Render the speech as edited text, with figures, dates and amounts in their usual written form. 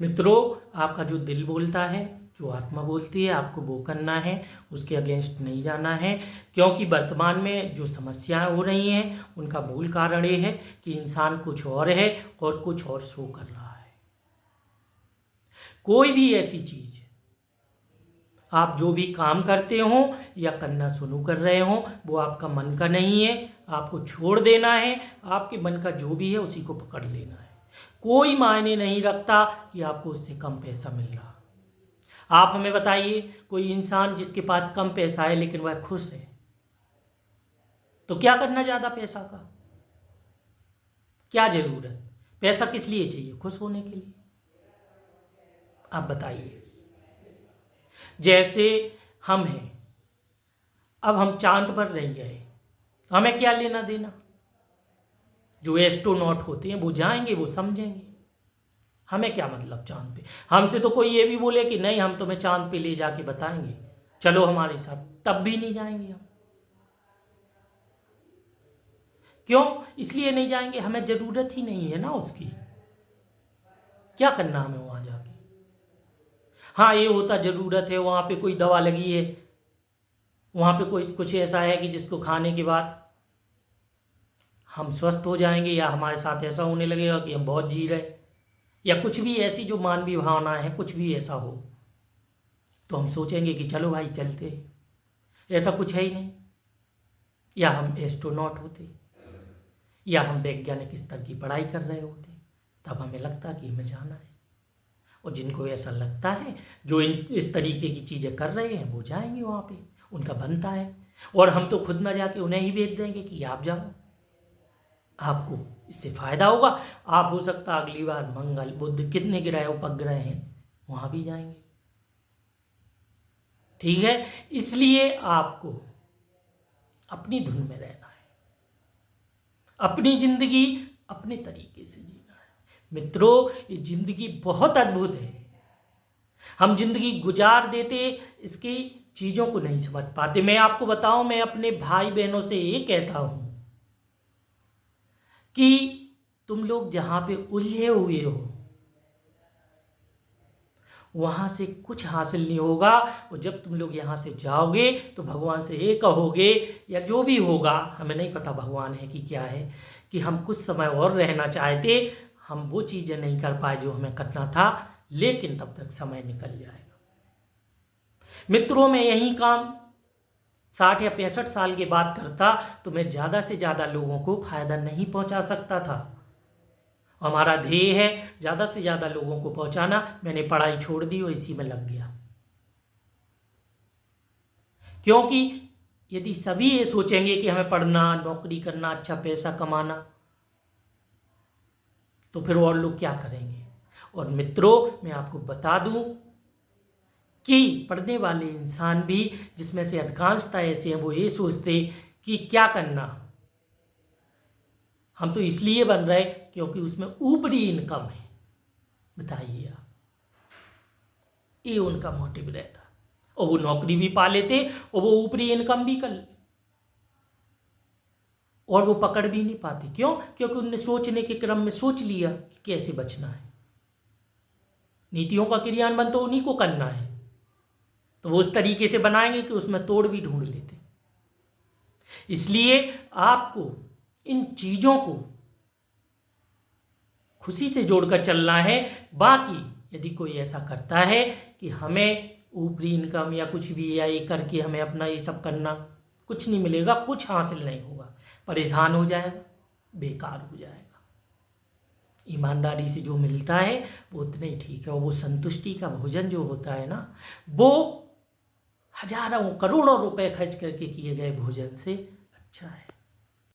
मित्रों, आपका जो दिल बोलता है, जो आत्मा बोलती है, आपको वो करना है, उसके अगेंस्ट नहीं जाना है। क्योंकि वर्तमान में जो समस्याएं हो रही हैं उनका मूल कारण ये है कि इंसान कुछ और है और कुछ और शो कर रहा है। कोई भी ऐसी चीज आप जो भी काम करते हो या करना शुरू कर रहे हो वो आपका मन का नहीं है, आपको छोड़ देना है। आपके मन का जो भी है उसी को पकड़ लेना है। कोई मायने नहीं रखता कि आपको उससे कम पैसा मिल रहा। आप हमें बताइए, कोई इंसान जिसके पास कम पैसा है लेकिन वह खुश है, तो क्या करना ज्यादा पैसा का? क्या जरूरत? पैसा किस लिए चाहिए? खुश होने के लिए। आप बताइए। जैसे हम हैं, अब हम चांद पर रह गए, हमें क्या लेना देना? जो एस्ट्रोनॉट होते हैं वो जाएंगे, वो समझेंगे। हमें क्या मतलब चांद पे? हमसे तो कोई ये भी बोले कि नहीं हम तुम्हें चांद पे ले जाके बताएंगे, चलो हमारे साथ, तब भी नहीं जाएंगे हम। क्यों? इसलिए नहीं जाएंगे, हमें जरूरत ही नहीं है ना उसकी। क्या करना हमें वहां जाके? हाँ, ये होता जरूरत है, वहां पे कोई दवा लगी है, वहां पे कोई कुछ ऐसा है कि जिसको खाने के बाद हम स्वस्थ हो जाएंगे, या हमारे साथ ऐसा होने लगेगा कि हम बहुत जी रहे, या कुछ भी ऐसी जो मानवीय भावना है, कुछ भी ऐसा हो तो हम सोचेंगे कि चलो भाई चलते। ऐसा कुछ है ही नहीं। या हम एस्ट्रोनॉट होते, या हम वैज्ञानिक स्तर की पढ़ाई कर रहे होते, तब हमें लगता कि हमें जाना है। और जिनको ऐसा लगता है, जो इस तरीके की चीज़ें कर रहे हैं, वो जाएंगे वहाँ पे, उनका बनता है। और हम तो खुद ना जाके उन्हें ही भेज देंगे कि आप जाओ, आपको इससे फायदा होगा। आप हो सकता अगली बार मंगल बुध कितने ग्रह उपग्रह हैं वहाँ भी जाएंगे। ठीक है, इसलिए आपको अपनी धुन में रहना है, अपनी जिंदगी अपने तरीके से जीना है। मित्रों, ये जिंदगी बहुत अद्भुत है। हम जिंदगी गुजार देते, इसकी चीजों को नहीं समझ पाते। मैं आपको बताऊं, मैं अपने भाई बहनों से ये कहता हूं कि तुम लोग जहां पे उलझे हुए हो वहां से कुछ हासिल नहीं होगा। और जब तुम लोग यहां से जाओगे तो भगवान से ये कहोगे, या जो भी होगा, हमें नहीं पता भगवान है कि क्या है, कि हम कुछ समय और रहना चाहते, हम वो चीजें नहीं कर पाए जो हमें करना था, लेकिन तब तक समय निकल जाएगा। मित्रों, मैं यही काम 60 या 65 साल के बाद करता तो मैं ज्यादा से ज्यादा लोगों को फायदा नहीं पहुंचा सकता था। हमारा ध्येय है ज्यादा से ज्यादा लोगों को पहुंचाना। मैंने पढ़ाई छोड़ दी और इसी में लग गया। क्योंकि यदि सभी ये सोचेंगे कि हमें पढ़ना, नौकरी करना, अच्छा पैसा कमाना, तो फिर और लोग क्या करेंगे? और मित्रों, मैं आपको बता दूं कि पढ़ने वाले इंसान भी, जिसमें से अधिकांशता ऐसे हैं, वो ये सोचते कि क्या करना, हम तो इसलिए बन रहे क्योंकि उसमें ऊपरी इनकम है। बताइए आप, ये उनका मोटिव रहता, और वो नौकरी भी पा लेते और वो ऊपरी इनकम भी कर ले, और वो पकड़ भी नहीं पाते। क्यों? क्योंकि उनने सोचने के क्रम में सोच लिया कि कैसे बचना है। नीतियों का क्रियान्वयन तो उन्हीं को करना है, तो वो उस तरीके से बनाएंगे कि उसमें तोड़ भी ढूंढ लेते। इसलिए आपको इन चीजों को खुशी से जोड़कर चलना है। बाकी यदि कोई ऐसा करता है कि हमें ऊपरी इनकम या कुछ भी, या ये करके हमें अपना ये सब करना, कुछ नहीं मिलेगा, कुछ हासिल नहीं होगा, परेशान हो जाएगा, बेकार हो जाएगा। ईमानदारी से जो मिलता है वो उतना ही ठीक है। और वो संतुष्टि का भोजन जो होता है ना, वो हजारों करोड़ों रुपए खर्च करके किए गए भोजन से अच्छा है।